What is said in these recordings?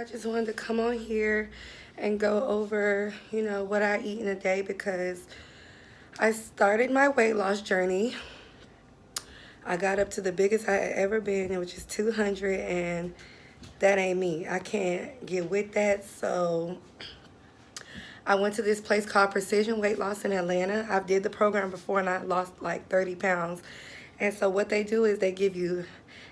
I just wanted to come on here and go over, what I eat in a day because I started my weight loss journey. I got up to the biggest I had ever been, which is 200, and that ain't me. I can't get with that. So I went to this place called Precision Weight Loss in Atlanta. I've did the program before and I lost like 30 pounds. And so what they do is they give you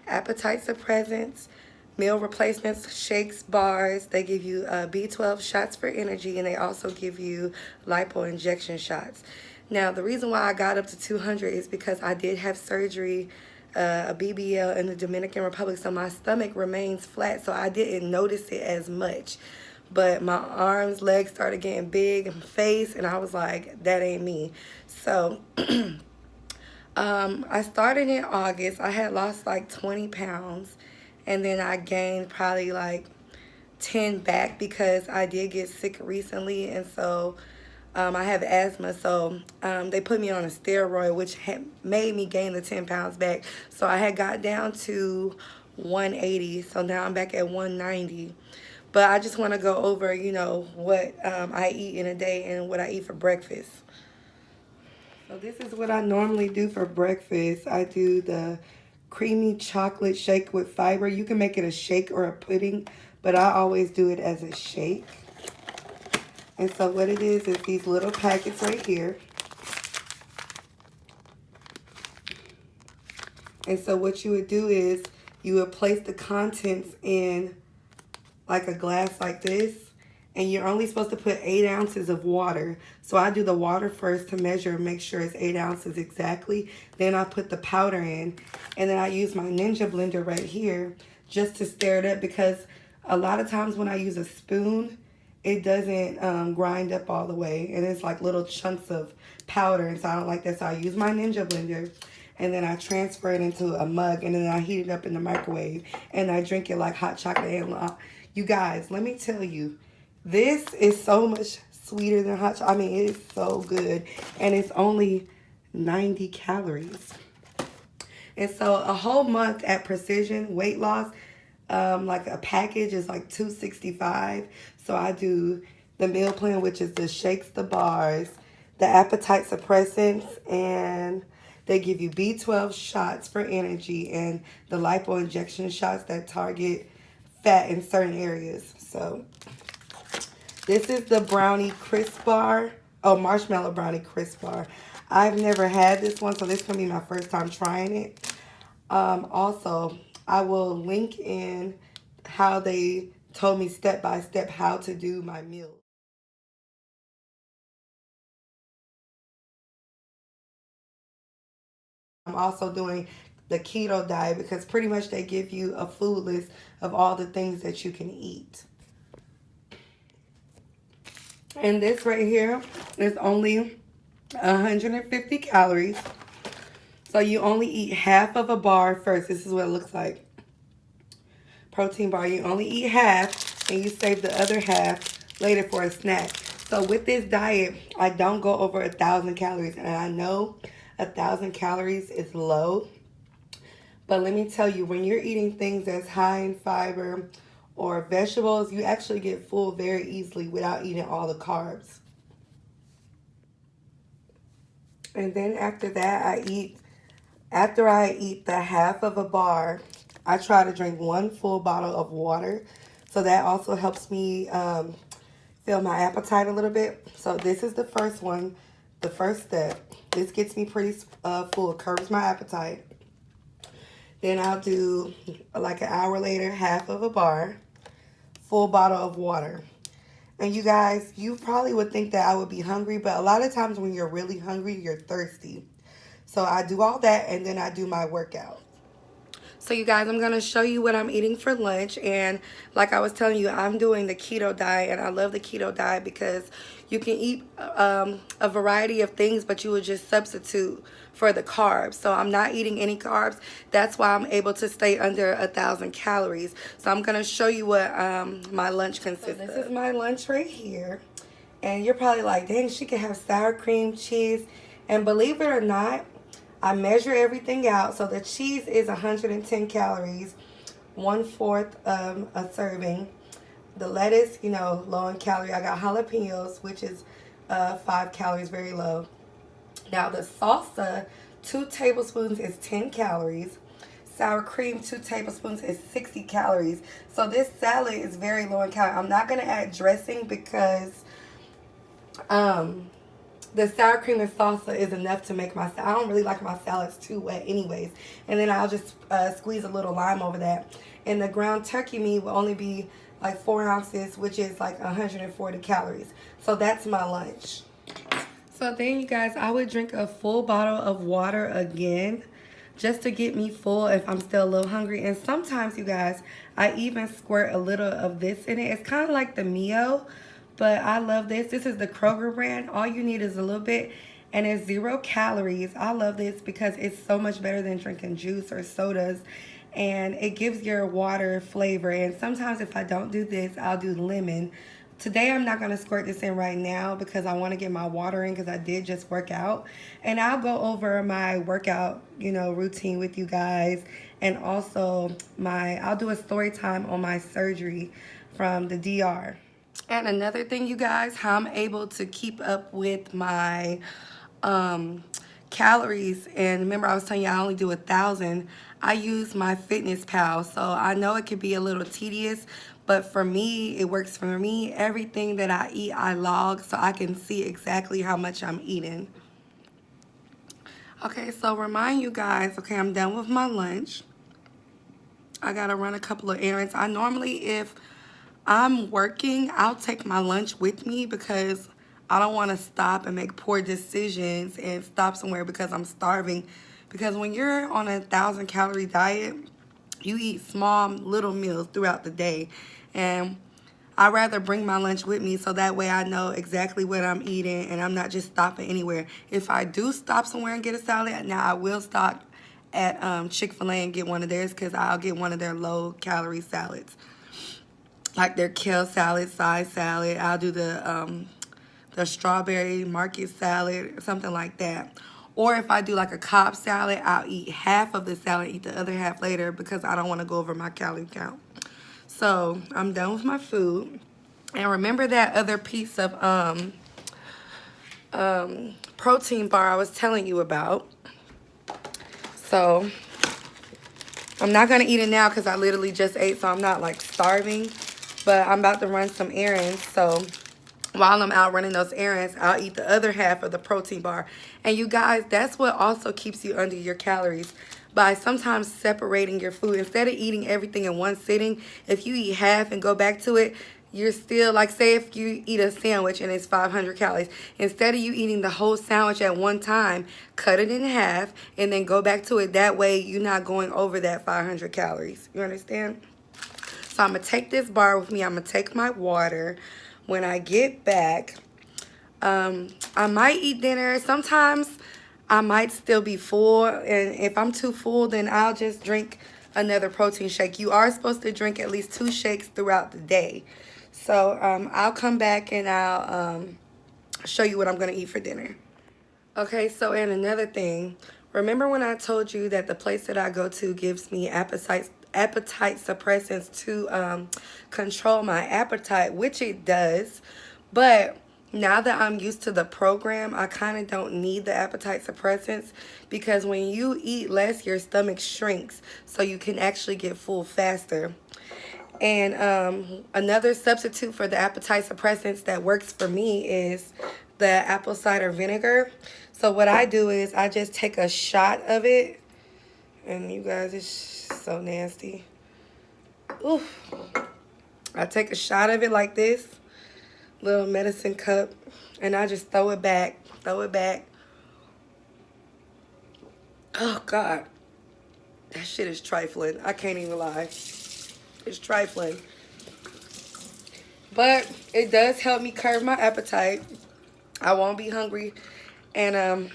appetite suppressants, meal replacements, shakes, bars. They give you B12 shots for energy, and they also give you lipo injection shots. Now, the reason why I got up to 200 is because I did have surgery, a BBL in the Dominican Republic, so my stomach remains flat, so I didn't notice it as much. But my arms, legs started getting big, and face, and I was like, that ain't me. So I started in August. I had lost like 20 pounds, and then I gained probably like 10 back because I did get sick recently, and so I have asthma, so they put me on a steroid, which had made me gain the 10 pounds back. So I had got down to 180, so now I'm back at 190. But I just want to go over, what I eat in a day and what I eat for breakfast. So this is what I normally do for breakfast. I do the creamy chocolate shake with fiber. You can make it a shake or a pudding, but I always do it as a shake. And so what it is these little packets right here. And so what you would do is you would place the contents in like a glass like this, and you're only supposed to put 8 ounces of water. So I do the water first to measure and make sure it's 8 ounces exactly. Then I put the powder in, and then I use my Ninja blender right here just to stir it up, because a lot of times when I use a spoon, it doesn't grind up all the way, and it's like little chunks of powder, and so I don't like that. So I use my Ninja blender, and then I transfer it into a mug, and then I heat it up in the microwave, and I drink it like hot chocolate. And you guys, let me tell you, this is so much sweeter than hot chocolate. I mean, it is so good, and it's only 90 calories. And so a whole month at Precision Weight Loss, like a package is like $265. So I do the meal plan, which is the shakes, the bars, the appetite suppressants, and they give you B12 shots for energy and the lipo injection shots that target fat in certain areas. So this is the brownie crisp bar. Oh, marshmallow brownie crisp bar. I've never had this one, so this is going to be my first time trying it. Also, I will link in how they told me step by step how to do my meals. I'm also doing the keto diet because pretty much they give you a food list of all the things that you can eat. And this right here is only 150 calories. So you only eat half of a bar first. This is what it looks like. Protein bar. You only eat half and you save the other half later for a snack. So with this diet, I don't go over 1,000 calories. And I know 1,000 calories is low. But let me tell you, when you're eating things that's high in fiber or vegetables, you actually get full very easily without eating all the carbs. And then after that, after I eat the half of a bar, I try to drink 1 full bottle of water. So that also helps me fill my appetite a little bit. So this is the first one, the first step. This gets me pretty full, curbs my appetite. Then I'll do, like an hour later, half of a bar, full bottle of water. And you guys, you probably would think that I would be hungry, but a lot of times when you're really hungry, you're thirsty. So I do all that, and then I do my workout. So you guys, I'm going to show you what I'm eating for lunch. And like I was telling you, I'm doing the keto diet. And I love the keto diet because you can eat a variety of things, but you would just substitute for the carbs. So I'm not eating any carbs. That's why I'm able to stay under 1,000 calories. So I'm going to show you what my lunch consists of. This is my lunch right here. And you're probably like, dang, she could have sour cream, cheese. And believe it or not, I measure everything out. So the cheese is 110 calories, 1/4 a serving. The lettuce, you know, low in calorie. I got jalapenos, which is 5 calories, very low. Now the salsa, 2 tablespoons is 10 calories. Sour cream, 2 tablespoons is 60 calories. So this salad is very low in calorie. I'm not going to add dressing because the sour cream and salsa is enough to make my salad. I don't really like my salads too wet anyways. And then I'll just squeeze a little lime over that. And the ground turkey meat will only be like 4 ounces, which is like 140 calories. So that's my lunch. So then, you guys, I would drink a full bottle of water again just to get me full if I'm still a little hungry. And sometimes, you guys, I even squirt a little of this in it. It's kind of like the Mio, but I love this. This is the Kroger brand. All you need is a little bit, and it's 0 calories. I love this because it's so much better than drinking juice or sodas, and it gives your water flavor. And sometimes if I don't do this, I'll do lemon. Today I'm not going to squirt this in right now because I want to get my water in because I did just work out. And I'll go over my workout, you know, routine with you guys. And also I'll do a story time on my surgery from the DR. And another thing, you guys, how I'm able to keep up with my calories. And remember, I was telling you I only do 1,000. I use my Fitness Pal, so I know it can be a little tedious, but for me, it works for me. Everything that I eat, I log so I can see exactly how much I'm eating. Okay, so remind you guys, okay, I'm done with my lunch. I gotta run a couple of errands. I normally, if I'm working, I'll take my lunch with me because I don't want to stop and make poor decisions and stop somewhere because I'm starving. Because when you're on a 1,000-calorie diet, you eat small little meals throughout the day. And I'd rather bring my lunch with me so that way I know exactly what I'm eating and I'm not just stopping anywhere. If I do stop somewhere and get a salad, now I will stop at Chick-fil-A and get one of theirs because I'll get one of their low-calorie salads. Like their kale salad, side salad. I'll do the strawberry market salad, something like that. Or if I do like a Cobb salad, I'll eat half of the salad, eat the other half later because I don't want to go over my calorie count. So I'm done with my food. And remember that other piece of protein bar I was telling you about. So I'm not going to eat it now because I literally just ate, so I'm not like starving. But I'm about to run some errands, so while I'm out running those errands, I'll eat the other half of the protein bar. And you guys, that's what also keeps you under your calories. By sometimes separating your food. Instead of eating everything in one sitting, if you eat half and go back to it, you're still, like say if you eat a sandwich and it's 500 calories, instead of you eating the whole sandwich at one time, cut it in half and then go back to it. That way you're not going over that 500 calories. You understand? So I'm going to take this bar with me. I'm going to take my water. When I get back, I might eat dinner. Sometimes I might still be full. And if I'm too full, then I'll just drink another protein shake. You are supposed to drink at least 2 shakes throughout the day. So I'll come back and I'll show you what I'm going to eat for dinner. Okay, so and another thing. Remember when I told you that the place that I go to gives me appetite suppressants to control my appetite, which it does. But now that I'm used to the program, I kind of don't need the appetite suppressants because when you eat less, your stomach shrinks so you can actually get full faster. And another substitute for the appetite suppressants that works for me is the apple cider vinegar. So what I do is I just take a shot of it. And you guys, it's so nasty. Oof. I take a shot of it like this. Little medicine cup. And I just throw it back. Throw it back. Oh, God. That shit is trifling. I can't even lie. It's trifling. But it does help me curb my appetite. I won't be hungry. And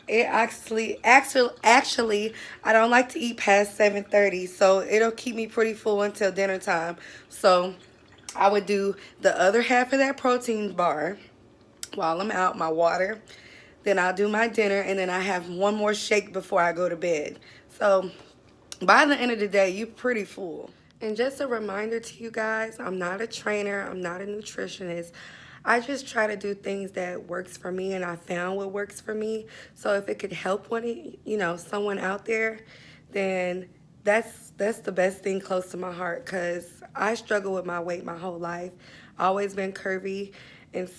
it actually, I don't like to eat past 7:30, so it'll keep me pretty full until dinner time. So I would do the other half of that protein bar while I'm out, my water. Then I'll do my dinner, and then I have one more shake before I go to bed. So by the end of the day, you're pretty full. And just a reminder to you guys, I'm not a trainer, I'm not a nutritionist. I just try to do things that works for me, and I found what works for me. So if it could help someone out there, then that's the best thing close to my heart, cuz I struggle with my weight my whole life. Always been curvy. And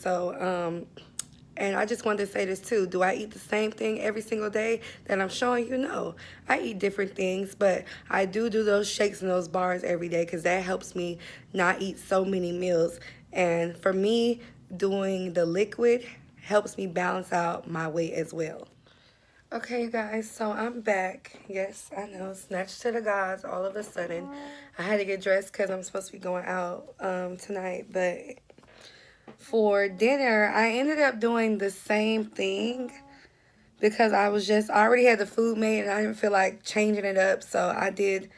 and I just wanted to say this too. Do I eat the same thing every single day that I'm showing you? No. I eat different things, but I do those shakes and those bars every day because that helps me not eat so many meals. And for me, doing the liquid helps me balance out my weight as well. Okay, you guys, so I'm back. Yes, I know, snatched to the gods all of a sudden. I had to get dressed because I'm supposed to be going out tonight, but for dinner, I ended up doing the same thing because I already had the food made and I didn't feel like changing it up. So I did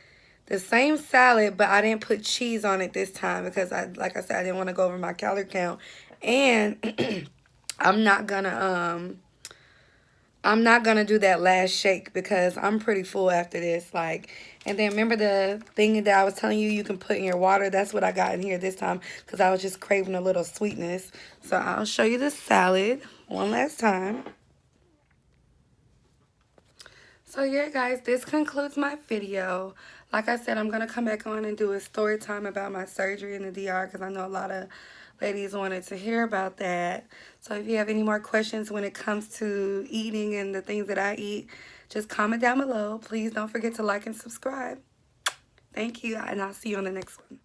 the same salad, but I didn't put cheese on it this time because like I said, I didn't want to go over my calorie count. And I'm not gonna do that last shake because I'm pretty full after this. And then remember the thing that I was telling you you can put in your water? That's what I got in here this time because I was just craving a little sweetness. So I'll show you the salad one last time. So yeah, guys, this concludes my video. Like I said, I'm going to come back on and do a story time about my surgery in the DR because I know a lot of ladies wanted to hear about that. So if you have any more questions when it comes to eating and the things that I eat, just comment down below. Please don't forget to like and subscribe. Thank you, and I'll see you on the next one.